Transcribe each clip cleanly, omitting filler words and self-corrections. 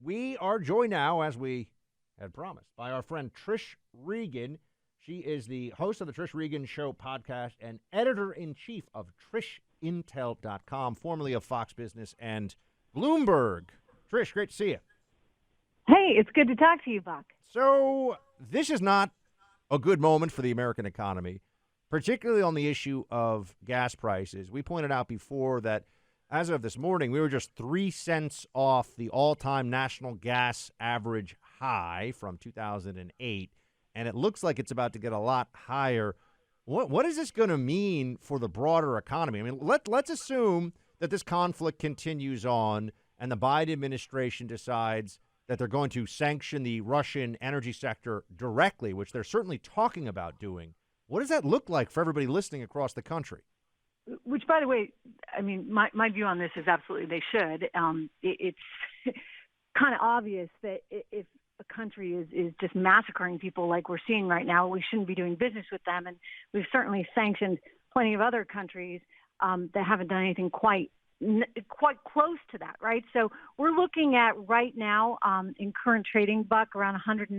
We are joined now, as we had promised, by our friend Trish Regan. She is the host of the Trish Regan Show podcast and editor-in-chief of TrishIntel.com, formerly of Fox Business and Bloomberg. Trish, great to see you. Hey, it's good to talk to you, Buck. So this is not a good moment for the American economy, particularly on the issue of gas prices. We pointed out before that as of this morning, we were just 3 cents off the all-time national gas average high from 2008, and it looks like it's about to get a lot higher. What is this going to mean for the broader economy? I mean, let's assume that this conflict continues on and the Biden administration decides that they're going to sanction the Russian energy sector directly, which they're certainly talking about doing. What does that look like for everybody listening across the country? Which, by the way, I mean, my view on this is absolutely they should. It's kind of obvious that if a country is just massacring people like we're seeing right now, we shouldn't be doing business with them. And we've certainly sanctioned plenty of other countries that haven't done anything quite close to that, right? So we're looking at right now in current trading, Buck, around $119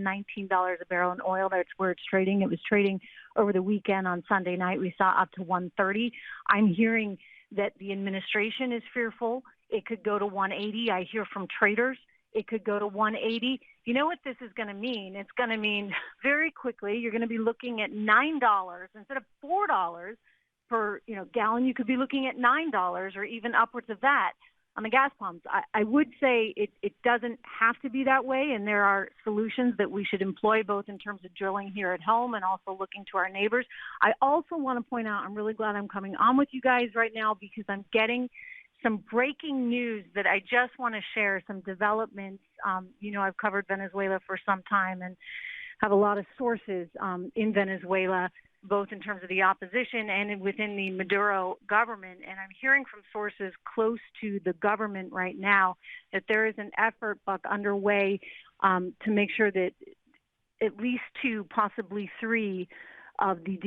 a barrel in oil. That's where it's trading. It was trading over the weekend on Sunday night. We saw up to 130. I'm hearing that the administration is fearful. It could go to 180. I hear from traders it could go to 180. You know what this is going to mean? It's going to mean very quickly you're going to be looking at $9 instead of $4 per gallon. You could be looking at $9 or even upwards of that on the gas pumps. I would say it doesn't have to be that way, and there are solutions that we should employ both in terms of drilling here at home and also looking to our neighbors. I also want to point out I'm really glad I'm coming on with you guys right now because I'm getting some breaking news that I just want to share, some developments. I've covered Venezuela for some time and have a lot of sources in Venezuela, both in terms of the opposition and within the Maduro government. And I'm hearing from sources close to the government right now that there is an effort, Buck, underway to make sure that at least 2, possibly 3 of the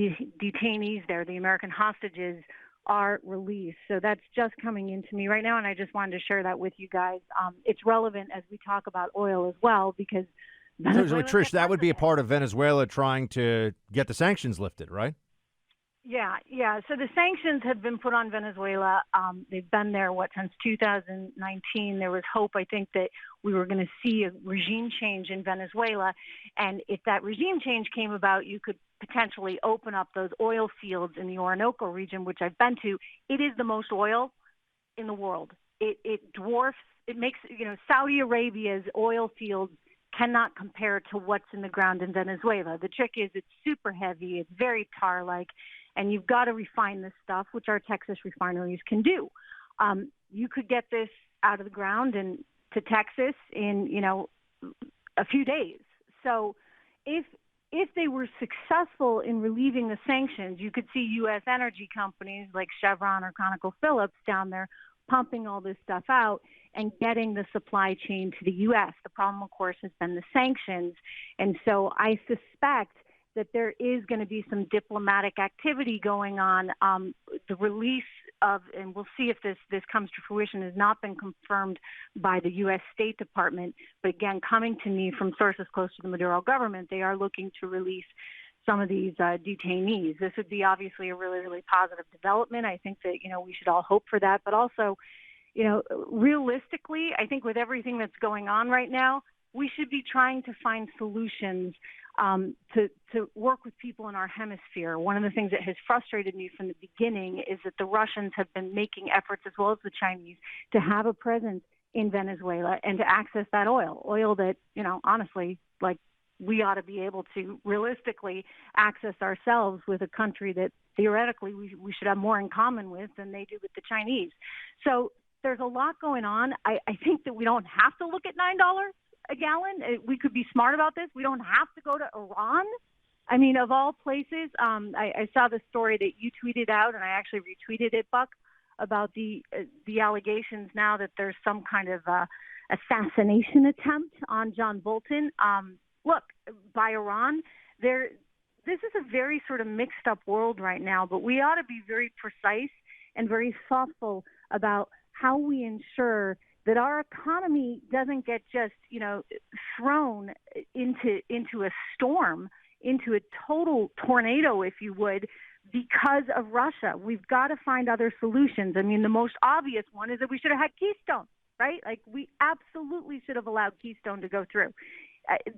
detainees there, the American hostages, are released. So that's just coming into me right now, and I just wanted to share that with you guys. It's relevant as we talk about oil as well because so Trish, that would be a part of Venezuela trying to get the sanctions lifted, right? Yeah. So the sanctions have been put on Venezuela. They've been there, since 2019. There was hope, I think, that we were going to see a regime change in Venezuela. And if that regime change came about, you could potentially open up those oil fields in the Orinoco region, which I've been to. It is the most oil in the world. It dwarfs, it makes, Saudi Arabia's oil fields cannot compare to what's in the ground in Venezuela. The trick is it's super heavy, it's very tar-like, and you've got to refine this stuff, which our Texas refineries can do. You could get this out of the ground and to Texas in, a few days. So if they were successful in relieving the sanctions, you could see U.S. energy companies like Chevron or ConocoPhillips down there pumping all this stuff out and getting the supply chain to the U.S. The problem, of course, has been the sanctions. And so I suspect that there is going to be some diplomatic activity going on. The release of, and we'll see if this comes to fruition, has not been confirmed by the U.S. State Department. But again, coming to me from sources close to the Maduro government, they are looking to release some of these detainees. This would be obviously a really, really positive development. I think that, we should all hope for that. But also, realistically, I think with everything that's going on right now, we should be trying to find solutions to work with people in our hemisphere. One of the things that has frustrated me from the beginning is that the Russians have been making efforts, as well as the Chinese, to have a presence in Venezuela and to access that oil that, honestly, we ought to be able to realistically access ourselves with a country that theoretically we should have more in common with than they do with the Chinese. So there's a lot going on. I think that we don't have to look at $9 a gallon. We could be smart about this. We don't have to go to Iran. I mean, of all places, I saw the story that you tweeted out, and I actually retweeted it, Buck, about the allegations now that there's some kind of assassination attempt on John Bolton. Look, by Iran, this is a very sort of mixed up world right now, but we ought to be very precise and very thoughtful about how we ensure that our economy doesn't get just, thrown into a storm, into a total tornado, if you would, because of Russia. We've got to find other solutions. I mean, the most obvious one is that we should have had Keystone, right? Like, we absolutely should have allowed Keystone to go through.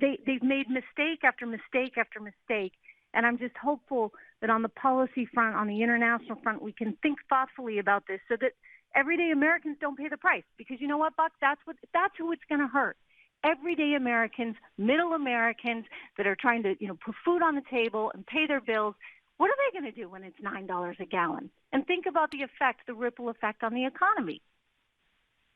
They've made mistake after mistake after mistake, and I'm just hopeful that on the policy front, on the international front, we can think thoughtfully about this so that everyday Americans don't pay the price. Because you know what, Buck? That's who it's going to hurt. Everyday Americans, middle Americans that are trying to, put food on the table and pay their bills. What are they going to do when it's $9 a gallon? And think about the ripple effect on the economy.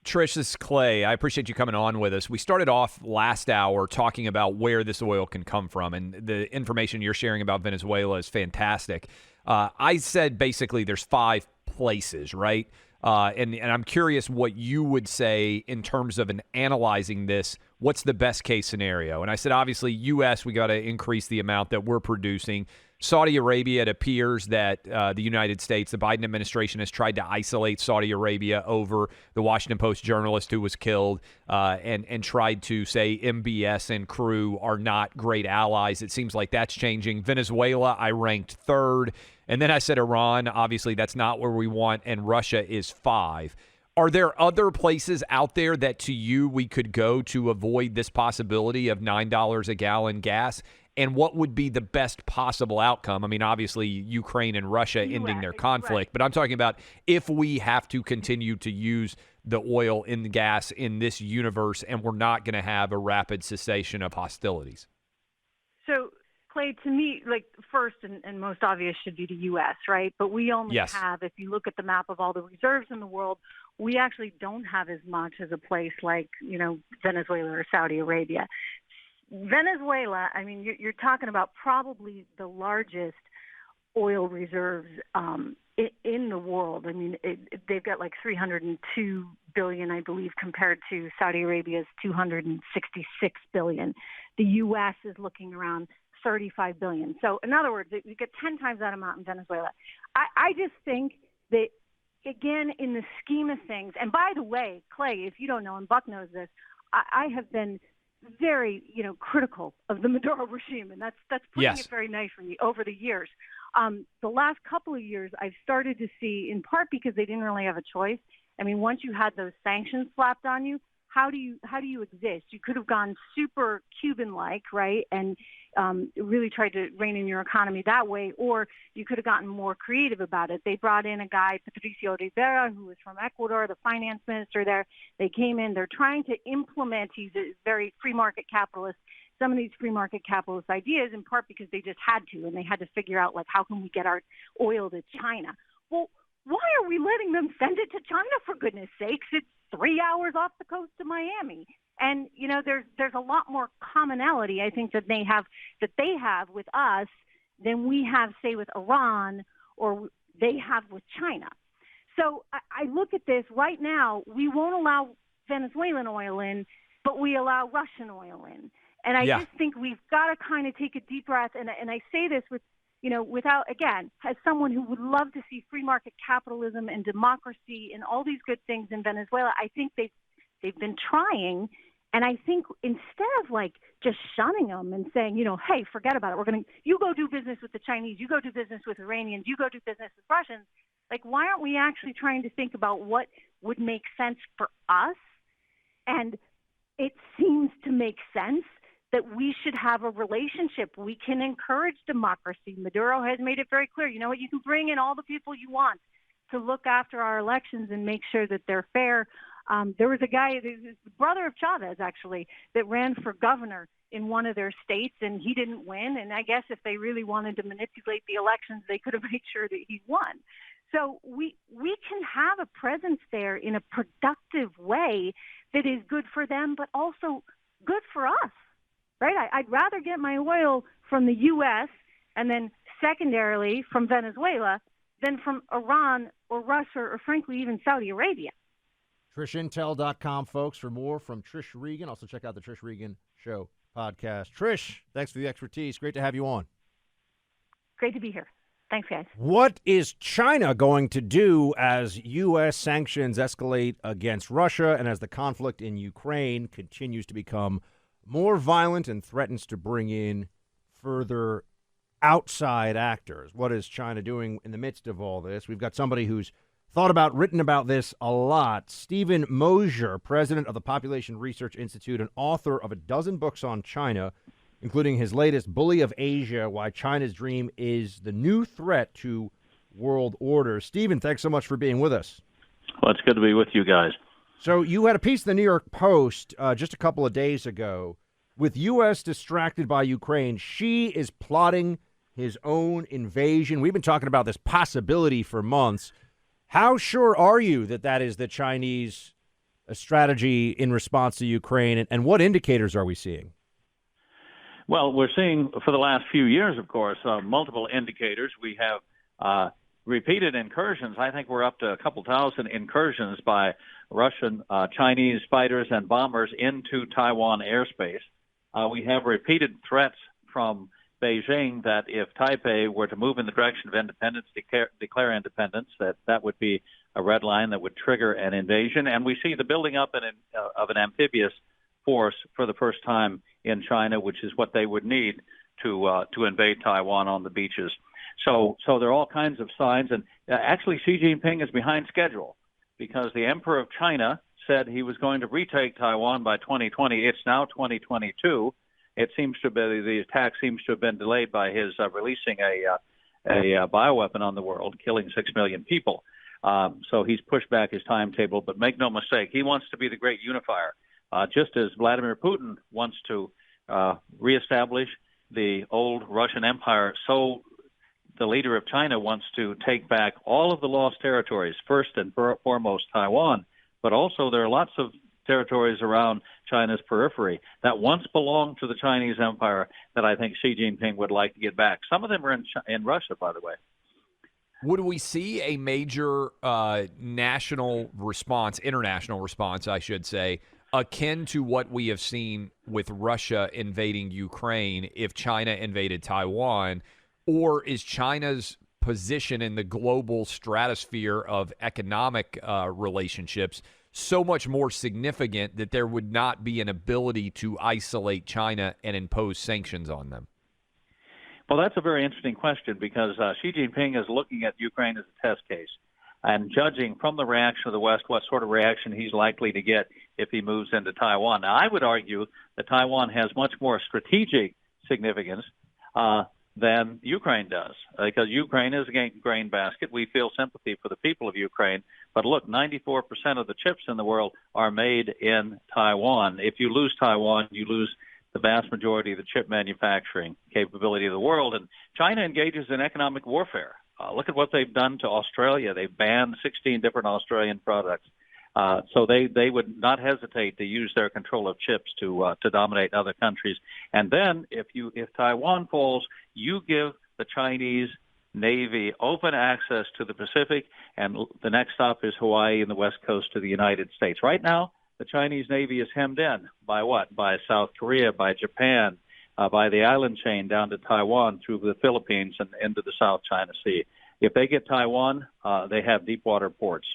Trish, this is Clay. I appreciate you coming on with us. We started off last hour talking about where this oil can come from, and the information you're sharing about Venezuela is fantastic. I said basically there's 5 places, right? And I'm curious what you would say in terms of analyzing this. What's the best case scenario? And I said, obviously, U.S., we got to increase the amount that we're producing. Saudi Arabia, it appears that the United States, the Biden administration has tried to isolate Saudi Arabia over the Washington Post journalist who was killed and tried to say MBS and crew are not great allies. It seems like that's changing. Venezuela, I ranked 3rd. And then I said Iran, obviously that's not where we want, and Russia is 5. Are there other places out there that to you we could go to avoid this possibility of $9 a gallon gas? And what would be the best possible outcome? I mean, obviously, Ukraine and Russia ending their conflict, right. But I'm talking about if we have to continue to use the oil and the gas in this universe and we're not going to have a rapid cessation of hostilities. So, Clay, to me, like, first and most obvious should be the U.S., right? But we only have, if you look at the map of all the reserves in the world, we actually don't have as much as a place like, Venezuela or Saudi Arabia. Venezuela, I mean, you're talking about probably the largest oil reserves in the world. I mean, they've got like 302 billion, I believe, compared to Saudi Arabia's 266 billion. The U.S. is looking around 35 billion. So in other words, you get 10 times that amount in Venezuela. I just think that, again, in the scheme of things, and by the way, Clay, if you don't know, and Buck knows this, I have been very, critical of the Maduro regime, and that's putting it very nicely over the years. The last couple of years, I've started to see, in part because they didn't really have a choice. I mean, once you had those sanctions slapped on you, how do you exist? You could have gone super Cuban-like, right, and really tried to rein in your economy that way, or you could have gotten more creative about it. They brought in a guy, Patricio Rivera, who was from Ecuador, the finance minister there. They came in. They're trying to implement, he's a very free market capitalist, some of these free market capitalist ideas, in part because they just had to, and they had to figure out, like, how can we get our oil to China? Well, why are we letting them send it to China, for goodness sakes? It's 3 hours off the coast of Miami. And, there's a lot more commonality, I think, that they have with us than we have, say, with Iran or they have with China. So I look at this right now. We won't allow Venezuelan oil in, but we allow Russian oil in. And I just think we've got to kind of take a deep breath. And I say this with, without, again, as someone who would love to see free market capitalism and democracy and all these good things in Venezuela. I think they've been trying. And I think instead of like just shunning them and saying, hey, forget about it. You go do business with the Chinese, you go do business with Iranians, you go do business with Russians. Like, why aren't we actually trying to think about what would make sense for us? And it seems to make sense that we should have a relationship. We can encourage democracy. Maduro has made it very clear. You know what? You can bring in all the people you want to look after our elections and make sure that they're fair. There was a guy, the brother of Chavez, actually, that ran for governor in one of their states, and he didn't win. And I guess if they really wanted to manipulate the elections, they could have made sure that he won. So we can have a presence there in a productive way that is good for them, but also good for us, right? I'd rather get my oil from the U.S. and then secondarily from Venezuela than from Iran or Russia or, frankly, even Saudi Arabia. TrishIntel.com, folks, for more from Trish Regan. Also check out the Trish Regan Show podcast. Trish, thanks for the expertise. Great to have you on. Great to be here. Thanks, guys. What is China going to do as U.S. sanctions escalate against Russia and as the conflict in Ukraine continues to become more violent and threatens to bring in further outside actors? What is China doing in the midst of all this? We've got somebody who's written about this a lot. Steven Mosher, president of the Population Research Institute and author of a dozen books on China, including his latest, Bully of Asia, Why China's Dream is the New Threat to World Order. Steven, thanks so much for being with us. Well, it's good to be with you guys. So you had a piece in the New York Post just a couple of days ago. With U.S. distracted by Ukraine, Xi is plotting his own invasion. We've been talking about this possibility for months. How sure are you that that is the Chinese strategy in response to Ukraine, and what indicators are we seeing? Well, we're seeing for the last few years, of course, multiple indicators. We have repeated incursions. I think we're up to a couple thousand incursions by Russian, Chinese fighters and bombers into Taiwan airspace. We have repeated threats from Beijing that if Taipei were to move in the direction of independence, declare independence, that would be a red line that would trigger an invasion. And we see the building up of an amphibious force for the first time in China, which is what they would need to invade Taiwan on the beaches. So there are all kinds of signs. And actually, Xi Jinping is behind schedule because the Emperor of China said he was going to retake Taiwan by 2020. It's now 2022. It seems to be the attack seems to have been delayed by his releasing a bioweapon on the world, killing 6 million people. So he's pushed back his timetable. But make no mistake, he wants to be the great unifier. Just as Vladimir Putin wants to reestablish the old Russian Empire, so the leader of China wants to take back all of the lost territories, first and foremost Taiwan, but also there are lots of territories around China's periphery that once belonged to the Chinese Empire that I think Xi Jinping would like to get back. Some of them are in Russia, by the way. Would we see a major national response, international response, I should say, akin to what we have seen with Russia invading Ukraine if China invaded Taiwan? Or is China's position in the global stratosphere of economic relationships so much more significant that there would not be an ability to isolate China and impose sanctions on them? Well, that's a very interesting question because Xi Jinping is looking at Ukraine as a test case and judging from the reaction of the West what sort of reaction he's likely to get if he moves into Taiwan. Now, I would argue that Taiwan has much more strategic significance than Ukraine does, because Ukraine is a grain basket. We feel sympathy for the people of Ukraine. But look, 94% of the chips in the world are made in Taiwan. If you lose Taiwan, you lose the vast majority of the chip manufacturing capability of the world. And China engages in economic warfare. Look at what they've done to Australia. They've banned 16 different Australian products. So they would not hesitate to use their control of chips to dominate other countries. And then if Taiwan falls, you give the Chinese Navy open access to the Pacific, and the next stop is Hawaii and the west coast of the United States. Right now, the Chinese Navy is hemmed in by what? By South Korea, by Japan, by the island chain down to Taiwan through the Philippines and into the South China Sea. If they get Taiwan, they have deep water ports.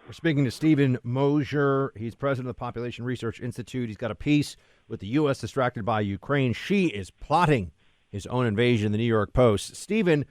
We're speaking to Steven Mosher. He's president of the Population Research Institute. He's got a piece with the U.S. distracted by Ukraine. Xi is plotting his own invasion in the New York Post. Steven,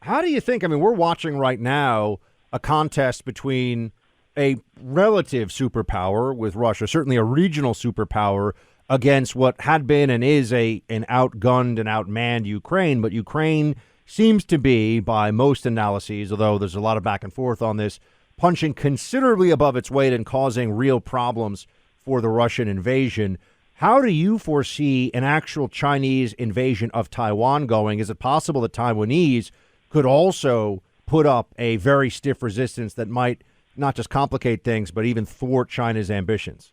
how do you think, we're watching right now a contest between a relative superpower with Russia, certainly a regional superpower, against what had been and is an outgunned and outmanned Ukraine. But Ukraine seems to be, by most analyses, although there's a lot of back and forth on this, punching considerably above its weight and causing real problems for the Russian invasion. How do you foresee an actual Chinese invasion of Taiwan going? Is it possible that Taiwanese could also put up a very stiff resistance that might not just complicate things, but even thwart China's ambitions?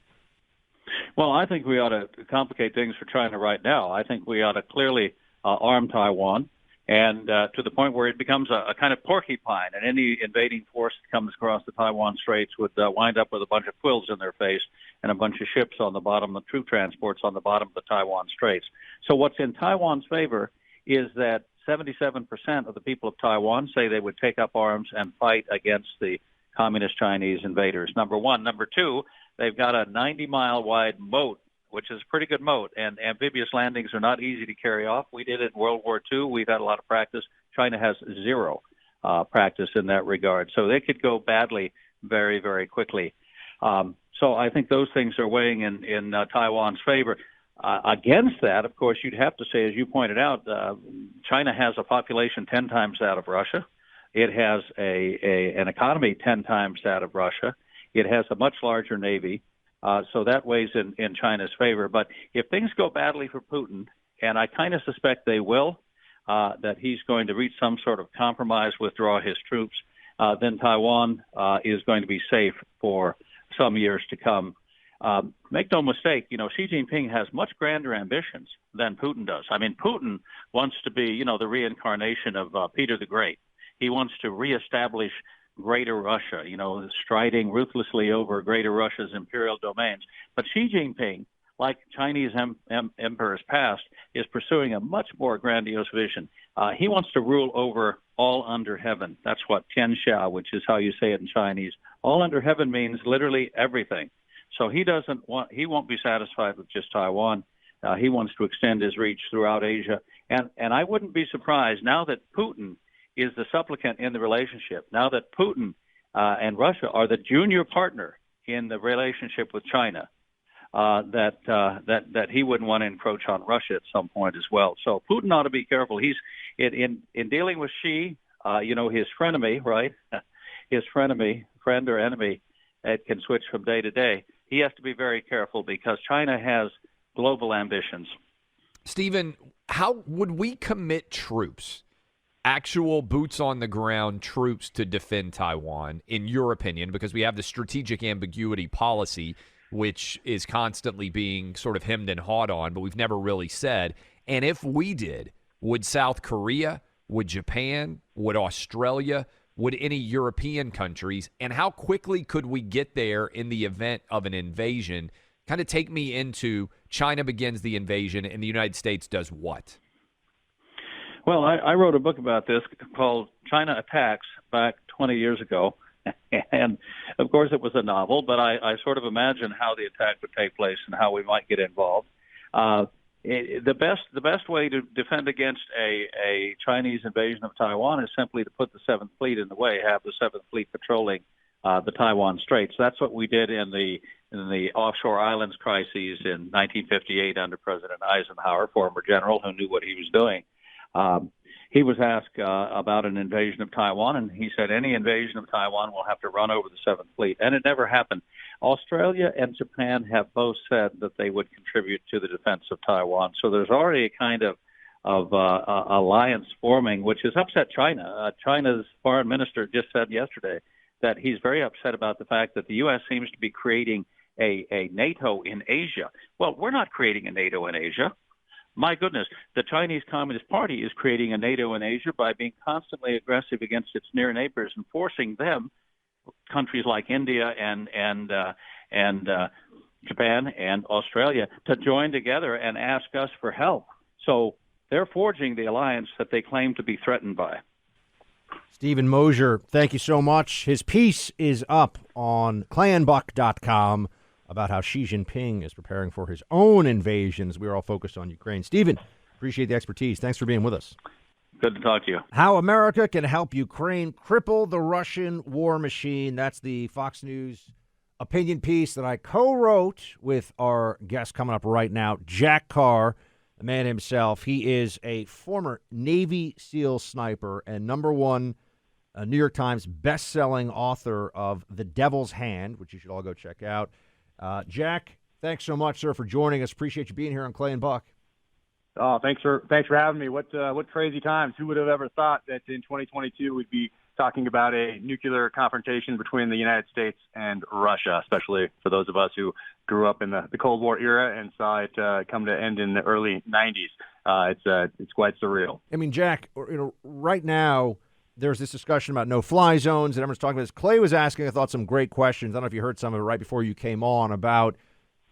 Well, I think we ought to complicate things for China right now. I think we ought to clearly arm Taiwan, and to the point where it becomes a kind of porcupine, and any invading force that comes across the Taiwan Straits would wind up with a bunch of quills in their face and a bunch of ships on the bottom, the troop transports on the bottom of the Taiwan Straits. So what's in Taiwan's favor is that 77% of the people of Taiwan say they would take up arms and fight against the communist Chinese invaders. Number one. Number two, they've got a 90-mile wide moat, which is a pretty good moat, and amphibious landings are not easy to carry off. We did it in World War II. We've had a lot of practice. China has zero practice in that regard. So they could go badly very, very quickly. So I think those things are weighing in Taiwan's favor. Against that, of course, you'd have to say, as you pointed out, China has a population 10 times that of Russia. It has an economy 10 times that of Russia. It has a much larger navy. So that weighs in China's favor. But if things go badly for Putin, and I kind of suspect they will, that he's going to reach some sort of compromise, withdraw his troops, then Taiwan is going to be safe for some years to come. Make no mistake, Xi Jinping has much grander ambitions than Putin does. I mean, Putin wants to be, the reincarnation of Peter the Great. He wants to reestablish Greater Russia, striding ruthlessly over Greater Russia's imperial domains. But Xi Jinping, like Chinese emperors past, is pursuing a much more grandiose vision. He wants to rule over all under heaven. That's what Tianxia, which is how you say it in Chinese. All under heaven means literally everything. So he won't be satisfied with just Taiwan. He wants to extend his reach throughout Asia. And I wouldn't be surprised now that Putin is the supplicant in the relationship, now that Putin and Russia are the junior partner in the relationship with China, that he wouldn't want to encroach on Russia at some point as well. So Putin ought to be careful. He's in dealing with Xi, his frenemy, right? His frenemy, friend or enemy, it can switch from day to day. He has to be very careful because China has global ambitions. Stephen, how would we commit troops, actual boots on the ground troops to defend Taiwan, in your opinion, because we have the strategic ambiguity policy, which is constantly being sort of hemmed and hawed on, but we've never really said. And if we did, would South Korea, would Japan, would Australia, would any European countries, and how quickly could we get there in the event of an invasion? Kind of take me into China begins the invasion and the United States does what? Well, I wrote a book about this called China Attacks back 20 years ago. And, of course, it was a novel, but I sort of imagined how the attack would take place and how we might get involved. The best way to defend against a Chinese invasion of Taiwan is simply to put the Seventh Fleet in the way, have the Seventh Fleet patrolling the Taiwan Straits. That's what we did in the offshore islands crises in 1958 under President Eisenhower, former general who knew what he was doing. He was asked about an invasion of Taiwan, and he said any invasion of Taiwan will have to run over the Seventh Fleet, and it never happened. Australia and Japan have both said that they would contribute to the defense of Taiwan. So there's already a kind of alliance forming, which has upset China. China's foreign minister just said yesterday that he's very upset about the fact that the U.S. seems to be creating a NATO in Asia. Well, we're not creating a NATO in Asia. My goodness, the Chinese Communist Party is creating a NATO in Asia by being constantly aggressive against its near neighbors and forcing them, countries like India and Japan and Australia, to join together and ask us for help. So they're forging the alliance that they claim to be threatened by. Steven Mosher, thank you so much. His piece is up on clayandbuck.com about how Xi Jinping is preparing for his own invasions. We're all focused on Ukraine. Steven, appreciate the expertise. Thanks for being with us. Good to talk to you. How America can help Ukraine cripple the Russian war machine. That's the Fox News opinion piece that I co-wrote with our guest coming up right now, Jack Carr, the man himself. He is a former Navy SEAL sniper and #1 New York Times best-selling author of The Devil's Hand, which you should all go check out. Jack, thanks so much, sir, for joining us. Appreciate you being here on Clay and Buck. Oh, thanks for having me. What crazy times. Who would have ever thought that in 2022 we'd be talking about a nuclear confrontation between the United States and Russia, especially for those of us who grew up in the Cold War era and saw it come to end in the early 90s. It's quite surreal. I mean, Jack, right now there's this discussion about no-fly zones, and everyone's talking about this. Clay was asking, I thought, some great questions. I don't know if you heard some of it right before you came on about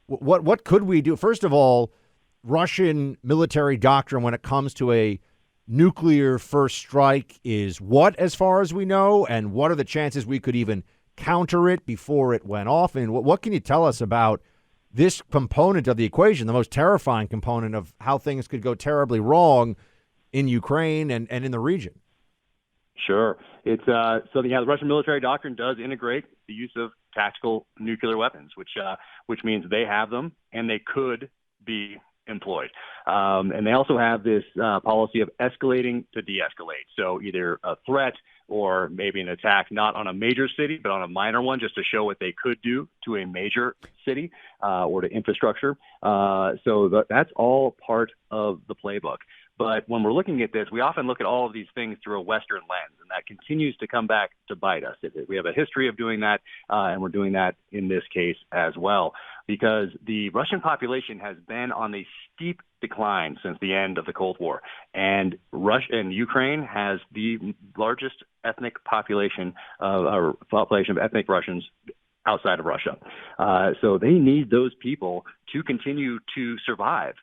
what could we do? First of all, Russian military doctrine when it comes to a nuclear first strike is what, as far as we know, and what are the chances we could even counter it before it went off? And what can you tell us about this component of the equation, the most terrifying component of how things could go terribly wrong in Ukraine and in the region? Sure. It's the Russian military doctrine does integrate the use of tactical nuclear weapons, which means they have them and they could be employed. And they also have this policy of escalating to de-escalate. So either a threat or maybe an attack, not on a major city, but on a minor one, just to show what they could do to a major city or to infrastructure. So that's all part of the playbook. But when we're looking at this, we often look at all of these things through a Western lens, and that continues to come back to bite us. We have a history of doing that, and we're doing that in this case as well, because the Russian population has been on a steep decline since the end of the Cold War, and Ukraine has the largest ethnic population of ethnic Russians outside of Russia. So they need those people to continue to survive.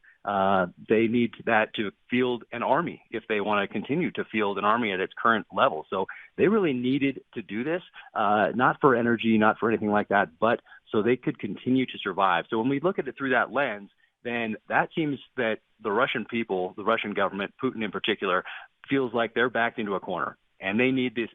They need that to field an army if they want to continue to field an army at its current level. So they really needed to do this, not for energy, not for anything like that, but so they could continue to survive. So when we look at it through that lens, then that seems that the Russian people, the Russian government, Putin in particular, feels like they're backed into a corner. And they need this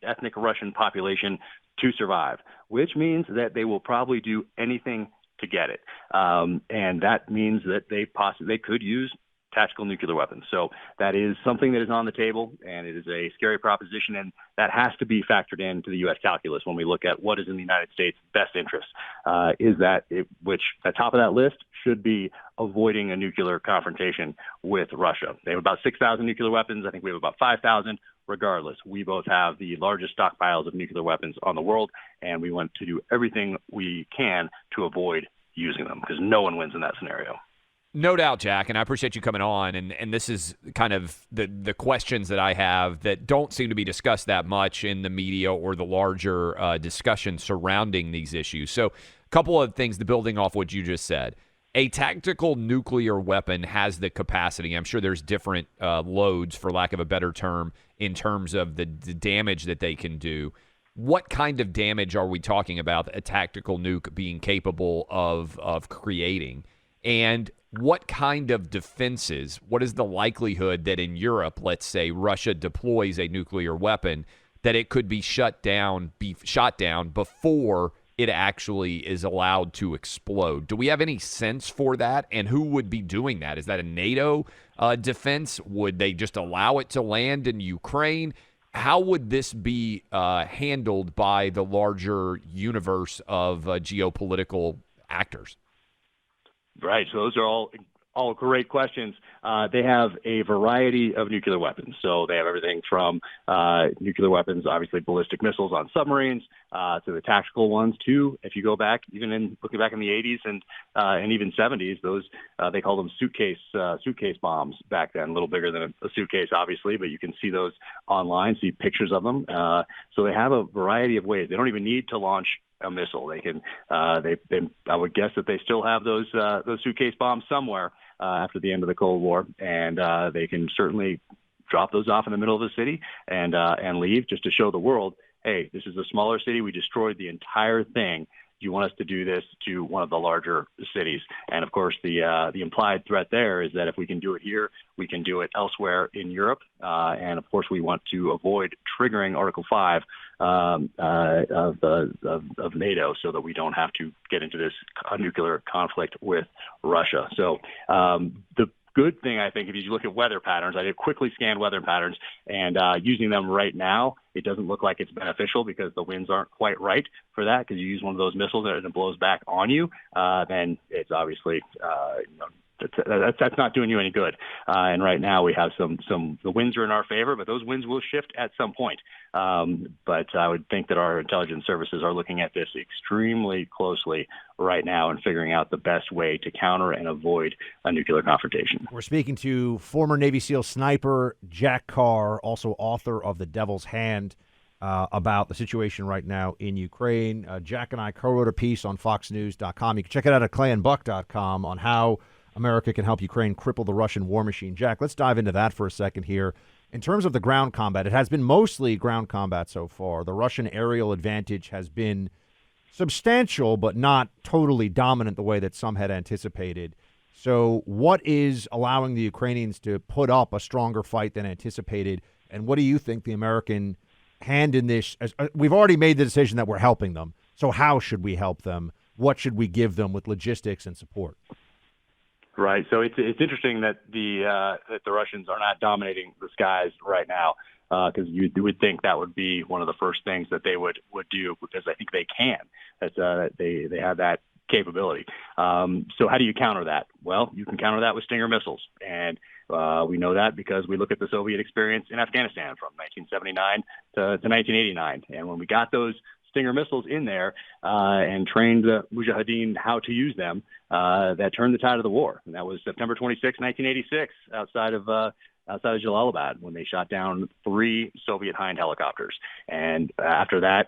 ethnic Russian population to survive, which means that they will probably do anything to get it. And that means that they could use tactical nuclear weapons. So that is something that is on the table, and it is a scary proposition, and that has to be factored into the U.S. calculus when we look at what is in the United States' best interest. Which at top of that list should be avoiding a nuclear confrontation with Russia. They have about 6,000 nuclear weapons. I think we have about 5,000. Regardless, we both have the largest stockpiles of nuclear weapons on the world, and we want to do everything we can to avoid using them because no one wins in that scenario. No doubt, Jack, and I appreciate you coming on. And this is kind of the questions that I have that don't seem to be discussed that much in the media or the larger discussion surrounding these issues. So a couple of things, building off what you just said. A tactical nuclear weapon has the capacity. I'm sure there's different loads, for lack of a better term, in terms of the damage that they can do. What kind of damage are we talking about a tactical nuke being capable of creating? And what kind of defenses, what is the likelihood that in Europe, let's say, Russia deploys a nuclear weapon, that it could be shot down before it actually is allowed to explode? Do we have any sense for that? And who would be doing that? Is that a NATO defense? Would they just allow it to land in Ukraine? How would this be handled by the larger universe of geopolitical actors? Right. So those are all great questions. They have a variety of nuclear weapons. So they have everything from nuclear weapons, obviously ballistic missiles on submarines, to the tactical ones too. If you go back, looking back in the 80s and even 70s, those they called them suitcase bombs back then. A little bigger than a suitcase, obviously, but you can see those online, see pictures of them. So they have a variety of ways. They don't even need to launch a missile. They can. I would guess that they still have those suitcase bombs somewhere after the end of the Cold War, and they can certainly drop those off in the middle of the city and leave just to show the world, hey, this is a smaller city. We destroyed the entire thing. Do you want us to do this to one of the larger cities? And of course, the implied threat there is that if we can do it here, we can do it elsewhere in Europe. And of course, we want to avoid triggering Article 5 of NATO, so that we don't have to get into this nuclear conflict with Russia. So the good thing, I think, if you look at weather patterns, I did quickly scan weather patterns, and using them right now, it doesn't look like it's beneficial because the winds aren't quite right for that. Because you use one of those missiles and it blows back on you, then it's obviously that's not doing you any good. And right now we have the winds are in our favor, but those winds will shift at some point. But I would think that our intelligence services are looking at this extremely closely right now and figuring out the best way to counter and avoid a nuclear confrontation. We're speaking to former Navy SEAL sniper Jack Carr, also author of The Devil's Hand, about the situation right now in Ukraine. Jack and I co-wrote a piece on FoxNews.com. You can check it out at clayandbuck.com on how America can help Ukraine cripple the Russian war machine. Jack, let's dive into that for a second here. In terms of the ground combat, it has been mostly ground combat so far. The Russian aerial advantage has been substantial, but not totally dominant the way that some had anticipated. So what is allowing the Ukrainians to put up a stronger fight than anticipated? And what do you think the American hand in this? We've already made the decision that we're helping them. So how should we help them? What should we give them with logistics and support? Right. So it's interesting that the Russians are not dominating the skies right now, because you would think that would be one of the first things that they would do, because I think they can. They have that capability. So how do you counter that? Well, you can counter that with Stinger missiles, and we know that because we look at the Soviet experience in Afghanistan from 1979 to 1989, and when we got those Stinger missiles in there and trained the Mujahideen how to use them, that turned the tide of the war. And that was September 26, 1986, outside of Jalalabad, when they shot down 3 Soviet Hind helicopters. And after that,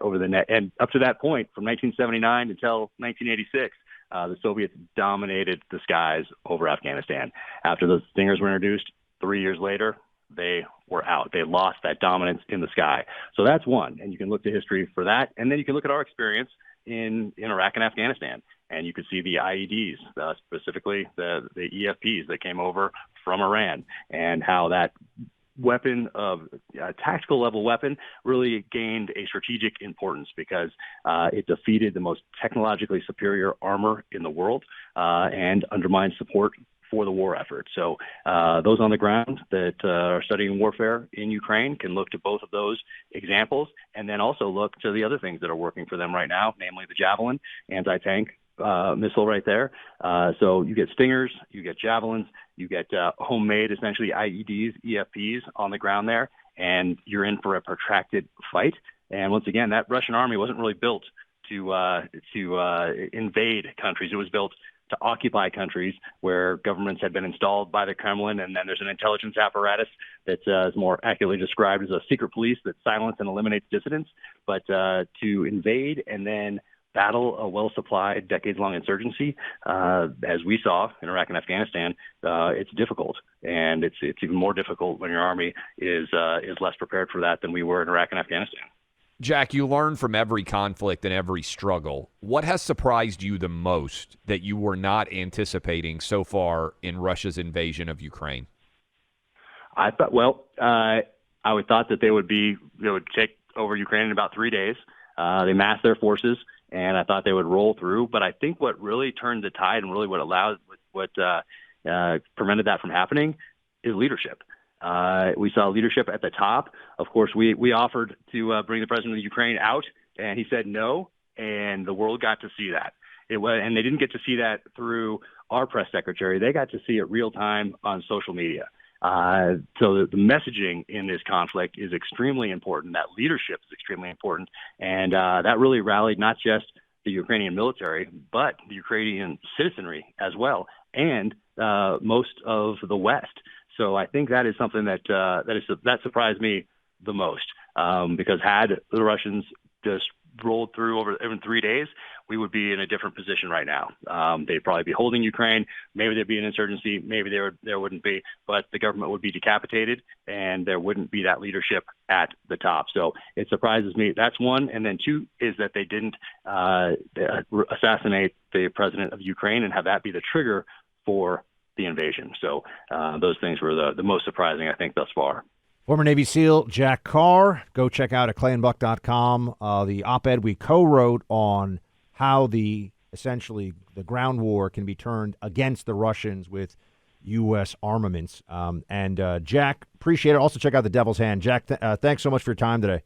and up to that point, from 1979 until 1986, the Soviets dominated the skies over Afghanistan. After those Stingers were introduced, 3 years later, they were out. They lost that dominance in the sky. So that's one. And you can look to history for that. And then you can look at our experience in Iraq and Afghanistan. And you can see the IEDs, specifically the EFPs that came over from Iran, and how that weapon of tactical level weapon really gained a strategic importance because it defeated the most technologically superior armor in the world and undermined support for the war effort. So those on the ground that are studying warfare in Ukraine can look to both of those examples, and then also look to the other things that are working for them right now, namely the Javelin anti-tank missile right there. So you get Stingers, you get Javelins, you get homemade, essentially IEDs, EFPs on the ground there, and you're in for a protracted fight. And once again, that Russian army wasn't really built to invade countries. It was built to occupy countries where governments had been installed by the Kremlin, and then there's an intelligence apparatus that is more accurately described as a secret police that silences and eliminates dissidents. But to invade and then battle a well-supplied, decades-long insurgency, as we saw in Iraq and Afghanistan, it's difficult, and it's even more difficult when your army is less prepared for that than we were in Iraq and Afghanistan. Jack, you learn from every conflict and every struggle. What has surprised you the most that you were not anticipating so far in Russia's invasion of Ukraine? I thought, I would thought that they would take over Ukraine in about 3 days. They massed their forces, and I thought they would roll through. But I think what really turned the tide and really what prevented that from happening is leadership. We saw leadership at the top. Of course, we offered to bring the president of Ukraine out, and he said no, and the world got to see that. And they didn't get to see that through our press secretary. They got to see it real time on social media. So the messaging in this conflict is extremely important. That leadership is extremely important. And that really rallied not just the Ukrainian military, but the Ukrainian citizenry as well, and most of the West. So I think that is something that surprised me the most, because had the Russians just rolled through over 3 days, we would be in a different position right now. They'd probably be holding Ukraine. Maybe there'd be an insurgency. Maybe there wouldn't be, but the government would be decapitated, and there wouldn't be that leadership at the top. So it surprises me. That's one. And then two is that they didn't assassinate the president of Ukraine and have that be the trigger for the invasion. So those things were the most surprising, I think, thus far. Former Navy SEAL Jack Carr. Go check out at clayandbuck.com the op-ed we co-wrote on how essentially the ground war can be turned against the Russians with U.S. armaments. Jack, appreciate it. Also check out The Devil's Hand. Jack, thanks so much for your time today.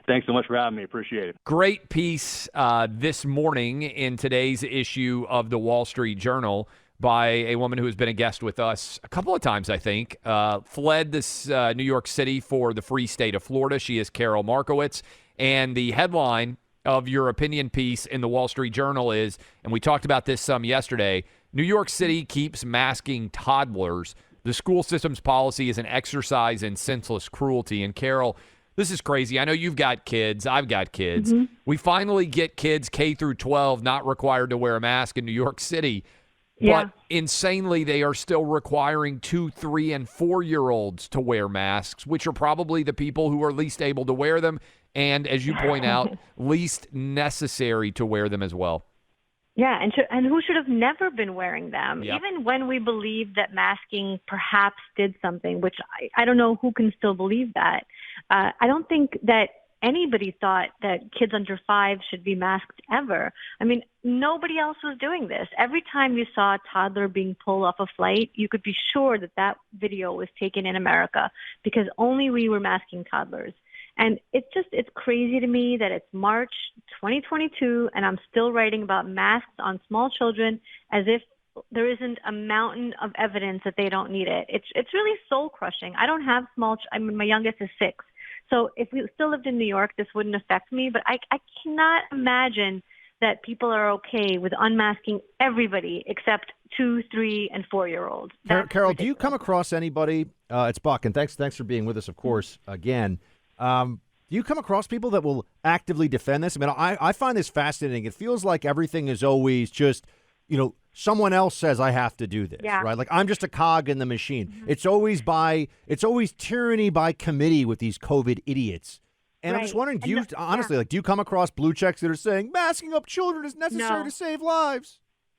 Thanks so much for having me. Appreciate it. Great piece this morning in today's issue of the Wall Street Journal by a woman who has been a guest with us a couple of times, I think, fled this New York City for the free state of Florida. She is Karol Markowicz. And the headline of your opinion piece in the Wall Street Journal is, and we talked about this some yesterday, New York City keeps masking toddlers. The school system's policy is an exercise in senseless cruelty. And Karol, this is crazy. I know you've got kids. I've got kids. Mm-hmm. We finally get kids K through 12 not required to wear a mask in New York City. Yeah. But insanely, they are still requiring 2, 3, and 4-year-olds to wear masks, which are probably the people who are least able to wear them. And as you point out, least necessary to wear them as well. Yeah, and who should have never been wearing them. Yep. Even when we believe that masking perhaps did something, which I don't know who can still believe that. I don't think that anybody thought that kids under 5 should be masked ever. I mean, nobody else was doing this. Every time you saw a toddler being pulled off a flight, you could be sure that that video was taken in America because only we were masking toddlers. And it's crazy to me that it's March 2022 and I'm still writing about masks on small children as if there isn't a mountain of evidence that they don't need it. It's really soul crushing. I don't have my youngest is 6. So if we still lived in New York, this wouldn't affect me. But I cannot imagine that people are okay with unmasking everybody except 2, 3, and 4-year-olds. Karol, do you come across anybody? It's Buck, and thanks for being with us, of course, again. Do you come across people that will actively defend this? I mean, I find this fascinating. It feels like everything is always just, someone else says I have to do this, right? Like I'm just a cog in the machine. Mm-hmm. It's always tyranny by committee with these COVID idiots. And I'm just wondering, do you come across blue checks that are saying masking up children is necessary to save lives?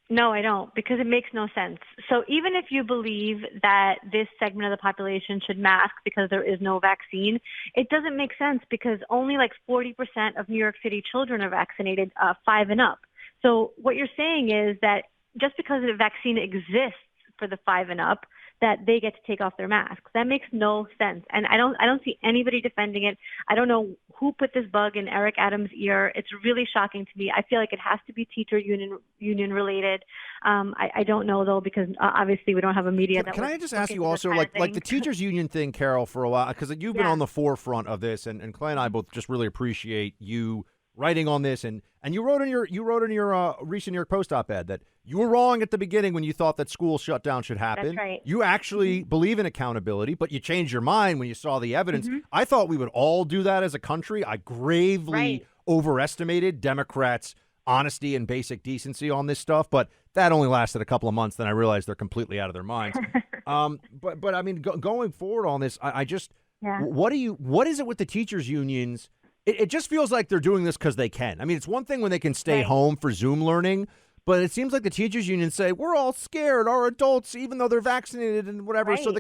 No, I don't, because it makes no sense. So even if you believe that this segment of the population should mask because there is no vaccine, it doesn't make sense because only like 40% of New York City children are vaccinated 5 and up. So what you're saying is that just because the vaccine exists for the 5 and up, that they get to take off their masks. That makes no sense. And I don't see anybody defending it. I don't know who put this bug in Eric Adams' ear. It's really shocking to me. I feel like it has to be teacher union related. I don't know though, because obviously we don't have a media. Can I just ask you also, like the teachers union thing, Karol, for a while, because you've been on the forefront of this, and Clay and I both just really appreciate you writing on this, and you wrote in your recent New York Post op-ed that you were wrong at the beginning when you thought that school shutdown should happen. That's right. You actually believe in accountability, but you changed your mind when you saw the evidence. Mm-hmm. I thought we would all do that as a country. I gravely overestimated Democrats' honesty and basic decency on this stuff, but that only lasted a couple of months. Then I realized they're completely out of their minds. But I mean, going forward on this, I just what is it with the teachers unions? It just feels like they're doing this because they can. I mean, it's one thing when they can stay home for Zoom learning, but it seems like the teachers union say, we're all scared, our adults, even though they're vaccinated and whatever. Right. So,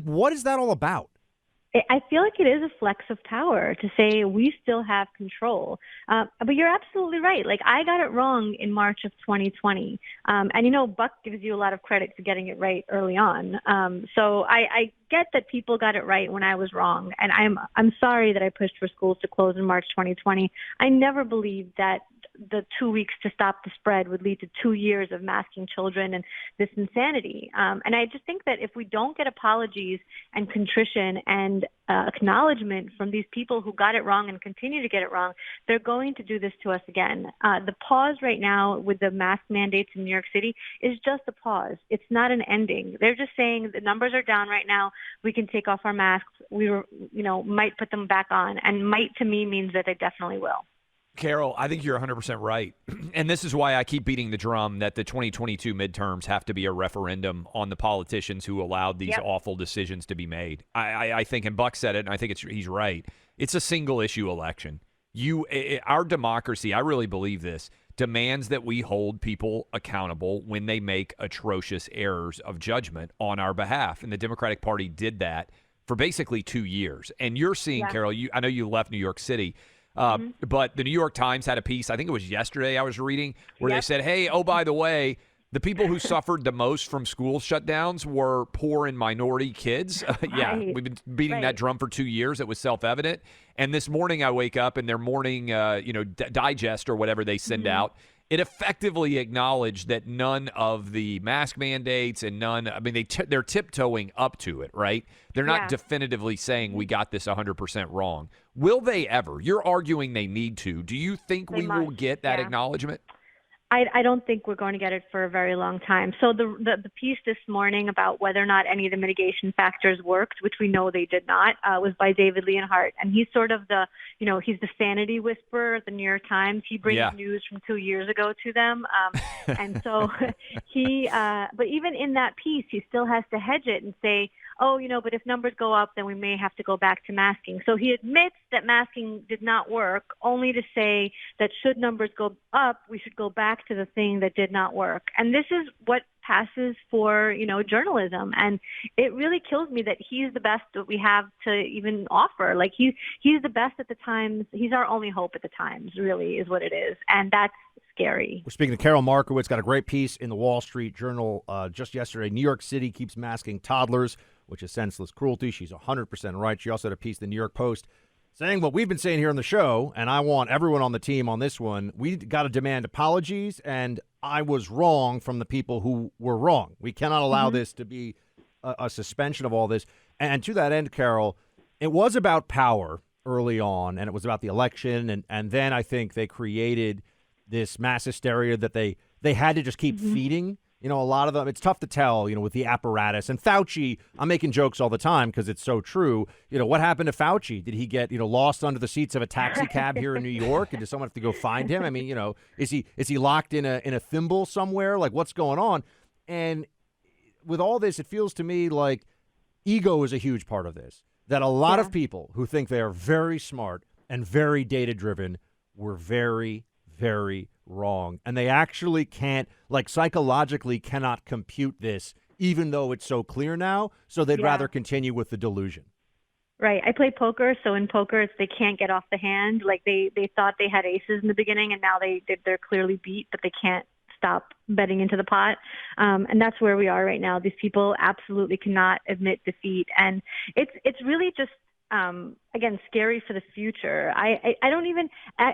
what is that all about? I feel like it is a flex of power to say we still have control. But you're absolutely right. Like, I got it wrong in March of 2020. And, Buck gives you a lot of credit for getting it right early on. So I get that people got it right when I was wrong. And I'm sorry that I pushed for schools to close in March 2020. I never believed that the 2 weeks to stop the spread would lead to 2 years of masking children and this insanity. And I just think that if we don't get apologies and contrition and acknowledgement from these people who got it wrong and continue to get it wrong, they're going to do this to us again. The pause right now with the mask mandates in New York City is just a pause. It's not an ending. They're just saying the numbers are down right now. We can take off our masks. We might put them back on. And might to me means that they definitely will. Karol, I think you're 100% right. And this is why I keep beating the drum that the 2022 midterms have to be a referendum on the politicians who allowed these awful decisions to be made. I think, and Buck said it, and I think he's right. It's a single-issue election. Our democracy, I really believe this, demands that we hold people accountable when they make atrocious errors of judgment on our behalf. And the Democratic Party did that for basically 2 years. And you're seeing, Karol, I know you left New York City, but the New York Times had a piece, I think it was yesterday I was reading, where they said, hey, oh, by the way, the people who suffered the most from school shutdowns were poor and minority kids. We've been beating that drum for 2 years. It was self-evident. And this morning I wake up and their morning digest or whatever they send out, it effectively acknowledged that none of the mask mandates and they're tiptoeing up to it, right? They're not definitively saying we got this 100% wrong. Will they ever? You're arguing they need to. Do you think we will get that acknowledgement? I don't think we're going to get it for a very long time. So the piece this morning about whether or not any of the mitigation factors worked, which we know they did not, was by David Leonhardt. And he's sort of he's the sanity whisperer at the New York Times. He brings news from 2 years ago to them. And so but even in that piece, he still has to hedge it and say, oh, but if numbers go up, then we may have to go back to masking. So he admits that masking did not work, only to say that should numbers go up, we should go back to the thing that did not work. And this is what passes for, journalism. And it really kills me that he's the best that we have to even offer. Like he's the best at the Times. He's our only hope at the Times, really, is what it is. And that's scary. We're speaking to Karol Markowicz, got a great piece in the Wall Street Journal just yesterday. New York City keeps masking toddlers, which is senseless cruelty. She's 100% right. She also had a piece in the New York Post saying what we've been saying here on the show, and I want everyone on the team on this one. We got to demand apologies, and I was wrong from the people who were wrong. We cannot allow this to be a suspension of all this. And to that end, Karol, it was about power early on, and it was about the election, and then I think they created this mass hysteria that they had to just keep feeding. A lot of them, it's tough to tell, with the apparatus. And Fauci, I'm making jokes all the time because it's so true. What happened to Fauci? Did he get, lost under the seats of a taxi cab here in New York? And does someone have to go find him? I mean, is he locked in a thimble somewhere? Like, what's going on? And with all this, it feels to me like ego is a huge part of this. That a lot of people who think they are very smart and very data-driven were very, very wrong. And they actually can't, psychologically cannot compute this, even though it's so clear now. So they'd rather continue with the delusion. Right. I play poker. So in poker, they can't get off the hand. Like they thought they had aces in the beginning, and now they're clearly beat, but they can't stop betting into the pot. And that's where we are right now. These people absolutely cannot admit defeat. And it's really just, again, scary for the future. I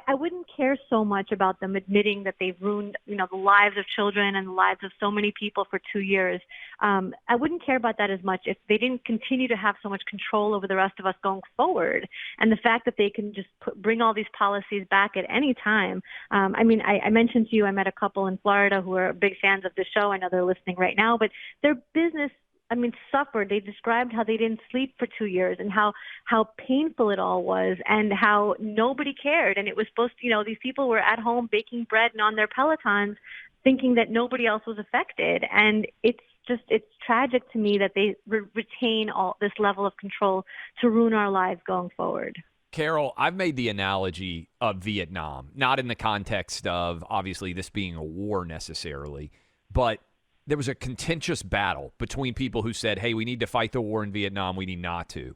wouldn't care so much about them admitting that they've ruined, the lives of children and the lives of so many people for 2 years. I wouldn't care about that as much if they didn't continue to have so much control over the rest of us going forward. And the fact that they can just bring all these policies back at any time. I mentioned to you, I met a couple in Florida who are big fans of the show. I know they're listening right now, but their business suffered. They described how they didn't sleep for 2 years and how painful it all was and how nobody cared. And it was supposed to, these people were at home baking bread and on their Pelotons thinking that nobody else was affected. And it's tragic to me that they retain all this level of control to ruin our lives going forward. Karol, I've made the analogy of Vietnam, not in the context of obviously this being a war necessarily, but there was a contentious battle between people who said, hey, we need to fight the war in Vietnam. We need not to.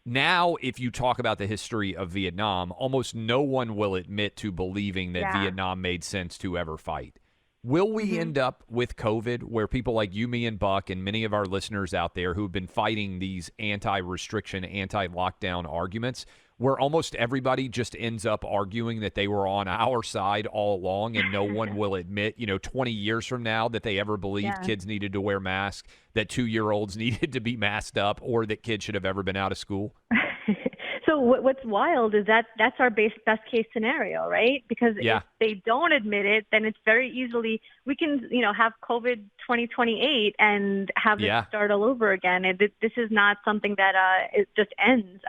Now, if you talk about the history of Vietnam, almost no one will admit to believing that Vietnam made sense to ever fight. Will we end up with COVID where people like you, me, and Buck, and many of our listeners out there who've been fighting these anti-restriction, anti-lockdown arguments, where almost everybody just ends up arguing that they were on our side all along and no one will admit, 20 years from now that they ever believed kids needed to wear masks, that 2-year-olds needed to be masked up, or that kids should have ever been out of school? So what's wild is that's our best case scenario, right? Because if they don't admit it, then it's very easily we can have COVID 2028 and have it start all over again. And this is not something that it just ends.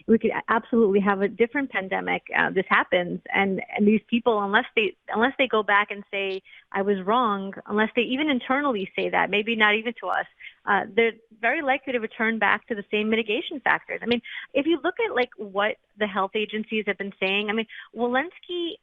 We could absolutely have a different pandemic. This happens, and these people, unless they go back and say I was wrong, unless they even internally say that, maybe not even to us, they're very likely to return back to the same mitigation factors. I mean, if you look at what the health agencies have been saying, Walensky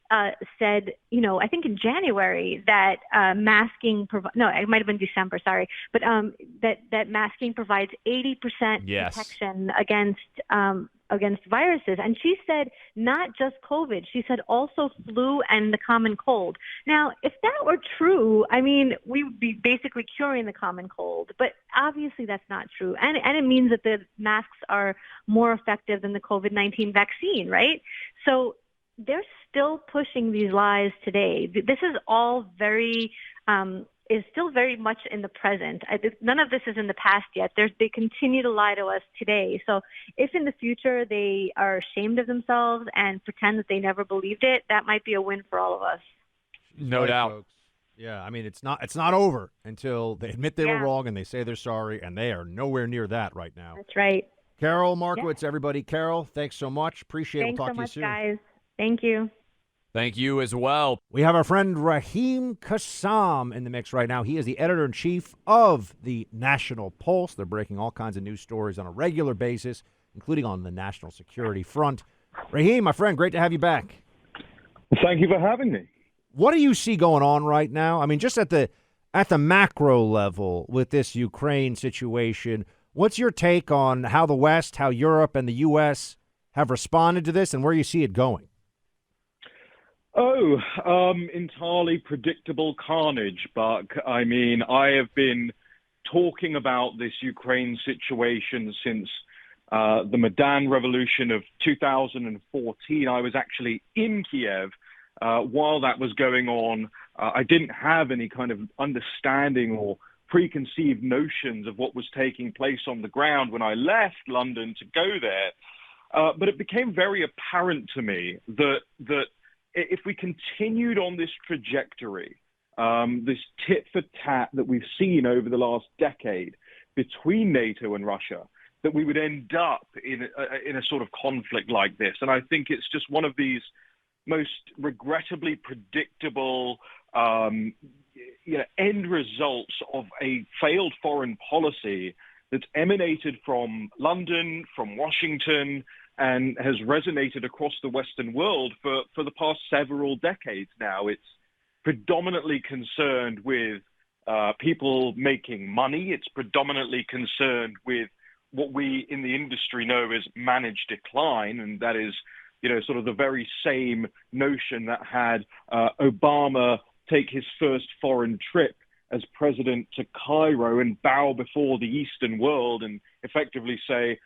said, I think in January that masking, it might have been December, sorry, but that masking provides 80% protection against viruses. And she said not just COVID, she said also flu and the common cold. Now, if that were true, we would be basically curing the common cold, but obviously that's not true. And it means that the masks are more effective than the COVID-19 vaccine, right? So they're still pushing these lies today. This is all is still very much in the present. None of this is in the past yet. They continue to lie to us today. So if in the future they are ashamed of themselves and pretend that they never believed it, that might be a win for all of us. No right, doubt. folks. Yeah, I mean, it's not over until they admit they were Yeah. wrong and they say they're sorry, and they are nowhere near that right now. That's right. Karol Markowicz, everybody. Karol, thanks so much. Appreciate it. Thanks We'll so talk to you much, soon. guys. Thank you. Thank you as well. We have our friend Raheem Kassam in the mix right now. He is the editor-in-chief of the National Pulse. They're breaking all kinds of news stories on a regular basis, including on the national security front. Raheem, my friend, great to have you back. Thank you for having me. What do you see going on right now? I mean, just at the macro level with this Ukraine situation, what's your take on how the West, how Europe and the U.S. have responded to this and where you see it going? Entirely predictable carnage, Buck. I mean, I have been talking about this Ukraine situation since the Maidan Revolution of 2014. I was actually in Kiev while that was going on. I didn't have any kind of understanding or preconceived notions of what was taking place on the ground when I left London to go there. But it became very apparent to me that if we continued on this trajectory, this tit for tat that we've seen over the last decade between NATO and Russia, that we would end up in a sort of conflict like this. And I think it's just one of these most regrettably predictable end results of a failed foreign policy that's emanated from London, from Washington, and has resonated across the Western world for the past several decades now. It's predominantly concerned with people making money. It's predominantly concerned with what we in the industry know as managed decline, and that is, sort of the very same notion that had Obama take his first foreign trip as president to Cairo and bow before the Eastern world and effectively say,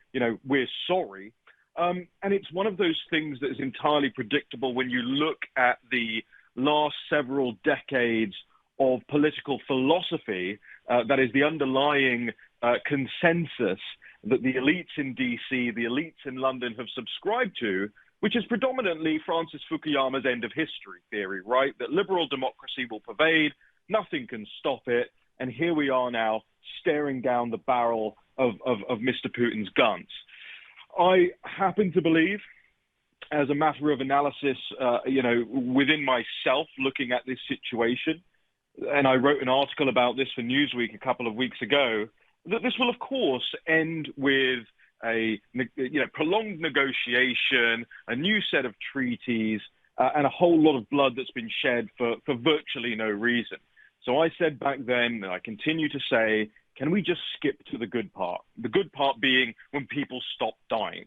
we're sorry. And it's one of those things that is entirely predictable when you look at the last several decades of political philosophy, that is the underlying consensus that the elites in DC, the elites in London have subscribed to, which is predominantly Francis Fukuyama's end of history theory, right? That liberal democracy will pervade, nothing can stop it, and here we are now staring down the barrel of Mr. Putin's guns. I happen to believe, as a matter of analysis, within myself, looking at this situation, and I wrote an article about this for Newsweek a couple of weeks ago, that this will, of course, end with a prolonged negotiation, a new set of treaties, and a whole lot of blood that's been shed for virtually no reason. So I said back then, and I continue to say, can we just skip to the good part? The good part being when people stop dying.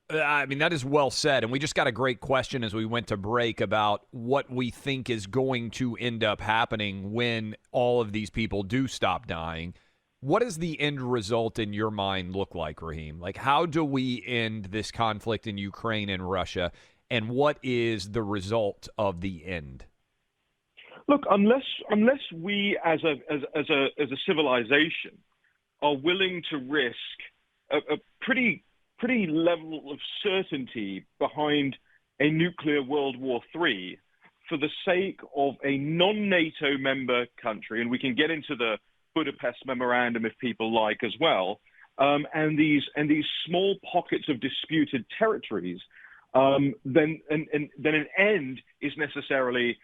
I mean, that is well said. And we just got a great question as we went to break about what we think is going to end up happening when all of these people do stop dying. What does the end result in your mind look like, Raheem? Like, how do we end this conflict in Ukraine and Russia? And what is the result of the end? Look, unless we as a civilization are willing to risk a pretty level of certainty behind a nuclear World War III for the sake of a non-NATO member country, and we can get into the Budapest Memorandum if people like as well, and these small pockets of disputed territories, then an end is necessarily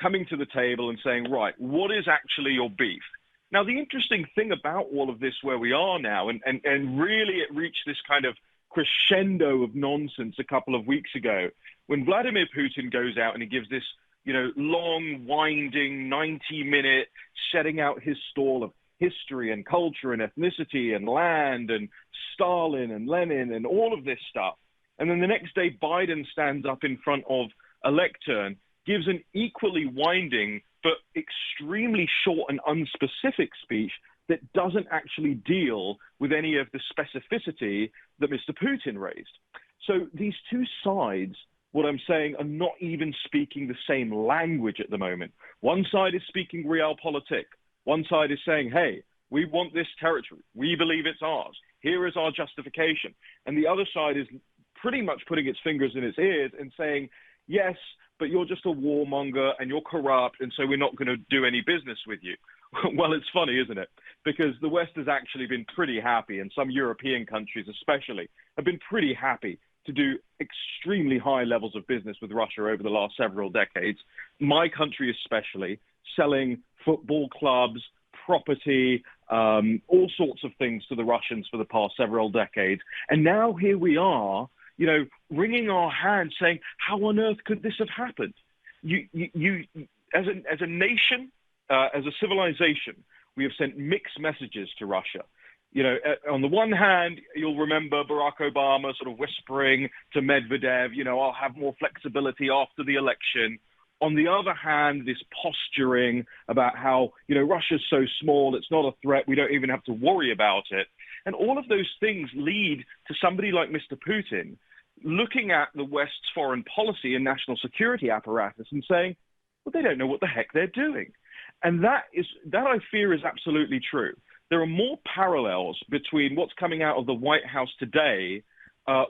coming to the table and saying, right, what is actually your beef? Now, the interesting thing about all of this where we are now, and really it reached this kind of crescendo of nonsense a couple of weeks ago, when Vladimir Putin goes out and he gives this, long, winding, 90-minute setting out his stall of history and culture and ethnicity and land and Stalin and Lenin and all of this stuff. And then the next day, Biden stands up in front of a lectern, gives an equally winding but extremely short and unspecific speech that doesn't actually deal with any of the specificity that Mr. Putin raised. So these two sides, what I'm saying, are not even speaking the same language at the moment. One side is speaking realpolitik. One side is saying, hey, we want this territory. We believe it's ours. Here is our justification. And the other side is pretty much putting its fingers in its ears and saying, yes, but you're just a warmonger and you're corrupt, and so we're not going to do any business with you. Well, it's funny, isn't it? Because the West has actually been pretty happy, and some European countries especially have been pretty happy to do extremely high levels of business with Russia over the last several decades. My country especially, selling football clubs, property, all sorts of things to the Russians for the past several decades. And now here we are, wringing our hands saying, how on earth could this have happened? You as a nation, as a civilization, we have sent mixed messages to Russia. On the one hand, you'll remember Barack Obama sort of whispering to Medvedev, I'll have more flexibility after the election. On the other hand, this posturing about how, Russia's so small, it's not a threat, we don't even have to worry about it. And all of those things lead to somebody like Mr. Putin looking at the West's foreign policy and national security apparatus and saying, well, they don't know what the heck they're doing. And that I fear is absolutely true. There are more parallels between what's coming out of the White House today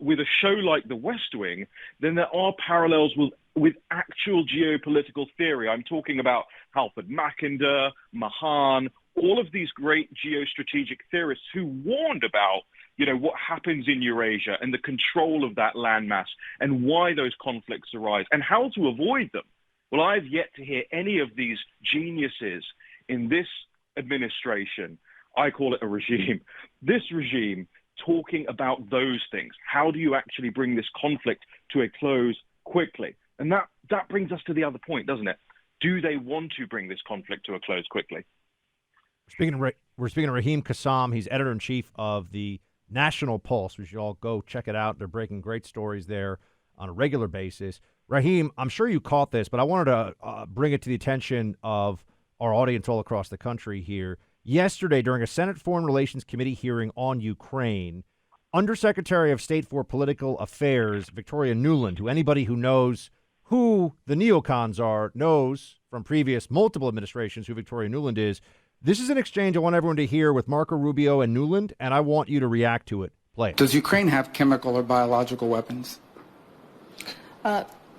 with a show like The West Wing than there are parallels with actual geopolitical theory. I'm talking about Halford Mackinder, Mahan, all of these great geostrategic theorists who warned about, what happens in Eurasia and the control of that landmass and why those conflicts arise and how to avoid them. Well, I've yet to hear any of these geniuses in this administration, I call it a regime, this regime talking about those things. How do you actually bring this conflict to a close quickly? And that brings us to the other point, doesn't it? Do they want to bring this conflict to a close quickly? We're speaking to Raheem Kassam. He's editor-in-chief of the National Pulse. We should all go check it out. They're breaking great stories there on a regular basis. Raheem, I'm sure you caught this, but I wanted to bring it to the attention of our audience all across the country here. Yesterday, during a Senate Foreign Relations Committee hearing on Ukraine, Undersecretary of State for Political Affairs, Victoria Nuland, who anybody who knows who the neocons are knows from previous multiple administrations who Victoria Nuland is. This is an exchange I want everyone to hear with Marco Rubio and Nuland, and I want you to react to it. Play. Does Ukraine have chemical or biological weapons?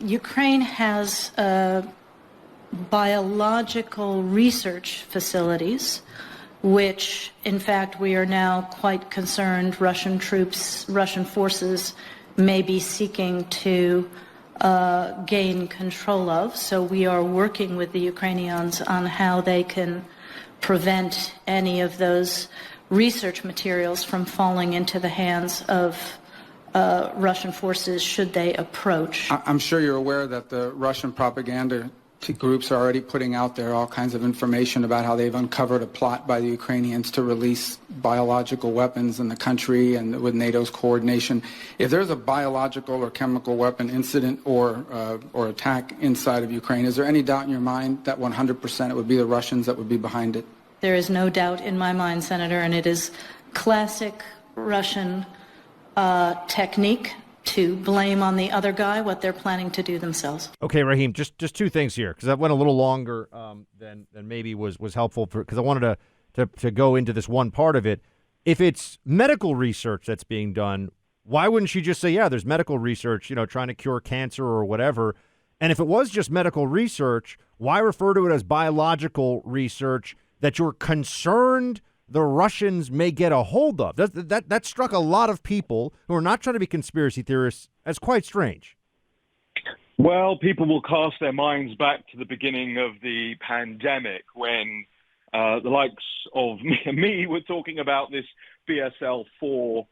Ukraine has biological research facilities, which, in fact, we are now quite concerned Russian forces may be seeking to gain control of. So we are working with the Ukrainians on how they can prevent any of those research materials from falling into the hands of Russian forces should they approach. I'm sure you're aware that the Russian propaganda groups are already putting out there all kinds of information about how they've uncovered a plot by the Ukrainians to release biological weapons in the country and with NATO's coordination. If there's a biological or chemical weapon incident or attack inside of Ukraine, is there any doubt in your mind that 100% it would be the Russians that would be behind it? There is no doubt in my mind, Senator, and it is classic Russian technique to blame on the other guy what they're planning to do themselves. Okay, Raheem, just two things here, because that went a little longer than maybe was helpful, because I wanted to go into this one part of it. If it's medical research that's being done, why wouldn't she just say, yeah, there's medical research, trying to cure cancer or whatever? And if it was just medical research, why refer to it as biological research that you're concerned the Russians may get a hold of? That struck a lot of people who are not trying to be conspiracy theorists as quite strange. Well, people will cast their minds back to the beginning of the pandemic when the likes of me were talking about this BSL-4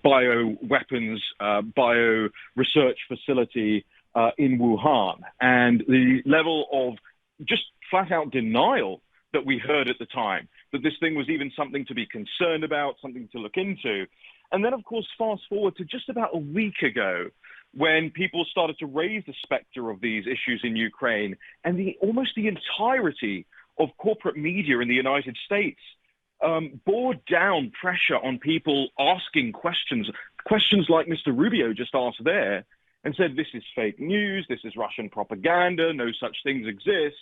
bioweapons, bio research facility in Wuhan, and the level of just flat-out denial that we heard at the time, that this thing was even something to be concerned about, something to look into. And then, of course, fast forward to just about a week ago, when people started to raise the specter of these issues in Ukraine, and almost the entirety of corporate media in the United States bore down pressure on people asking questions like Mr. Rubio just asked there, and said, this is fake news, this is Russian propaganda, no such things exist.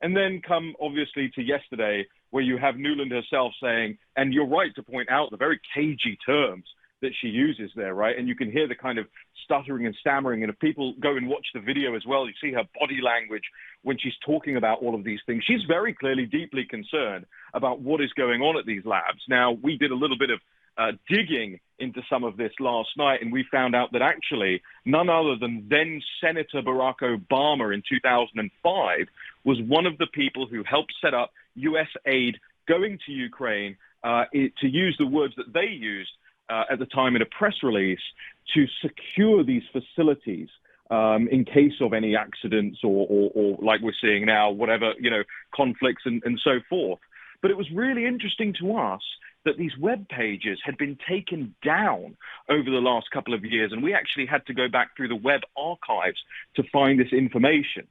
And then come, obviously, to yesterday, where you have Nuland herself saying, and you're right to point out the very cagey terms that she uses there, right? And you can hear the kind of stuttering and stammering. And if people go and watch the video as well, you see her body language when she's talking about all of these things. She's very clearly deeply concerned about what is going on at these labs. Now, we did a little bit of digging into some of this last night, and we found out that actually none other than then Senator Barack Obama in 2005 was one of the people who helped set up U.S. aid going to Ukraine, to use the words that they used at the time in a press release, to secure these facilities in case of any accidents or like we're seeing now, whatever, conflicts and so forth. But it was really interesting to us that these web pages had been taken down over the last couple of years, and we actually had to go back through the web archives to find this information.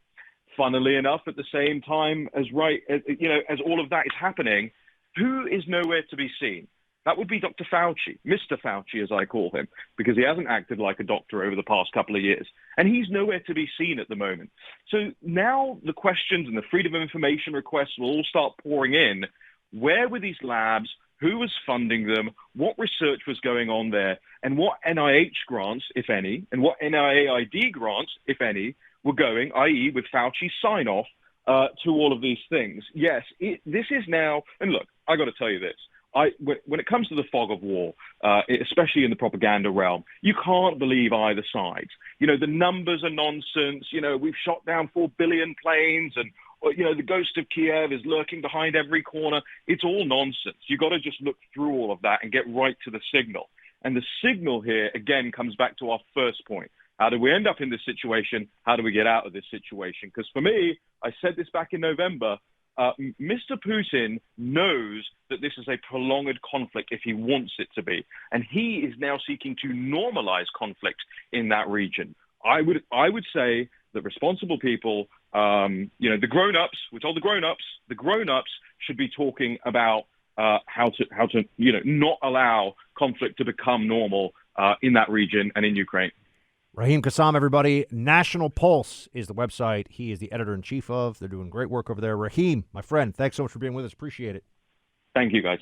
Funnily enough, at the same time as as all of that is happening, who is nowhere to be seen? That would be Dr. Fauci, Mr. Fauci, as I call him, because he hasn't acted like a doctor over the past couple of years. And he's nowhere to be seen at the moment. So now the questions and the freedom of information requests will all start pouring in. Where were these labs? Who was funding them? What research was going on there? And what NIH grants, if any, and what NIAID grants, if any, were going, i.e. with Fauci's sign-off, to all of these things. Yes, this is now, and look, I got to tell you this. When it comes to the fog of war, especially in the propaganda realm, you can't believe either side. The numbers are nonsense. We've shot down 4 billion planes, and the ghost of Kiev is lurking behind every corner. It's all nonsense. You got to just look through all of that and get right to the signal. And the signal here, again, comes back to our first point. How do we end up in this situation? How do we get out of this situation? Because for me, I said this back in November, Mr. Putin knows that this is a prolonged conflict if he wants it to be. And he is now seeking to normalize conflict in that region. I would say that responsible people, the grown-ups, we told the grown-ups should be talking about how to not allow conflict to become normal in that region and in Ukraine. Raheem Kassam, everybody. National Pulse is the website he is the editor-in-chief of. They're doing great work over there. Raheem, my friend, thanks so much for being with us. Appreciate it. Thank you, guys.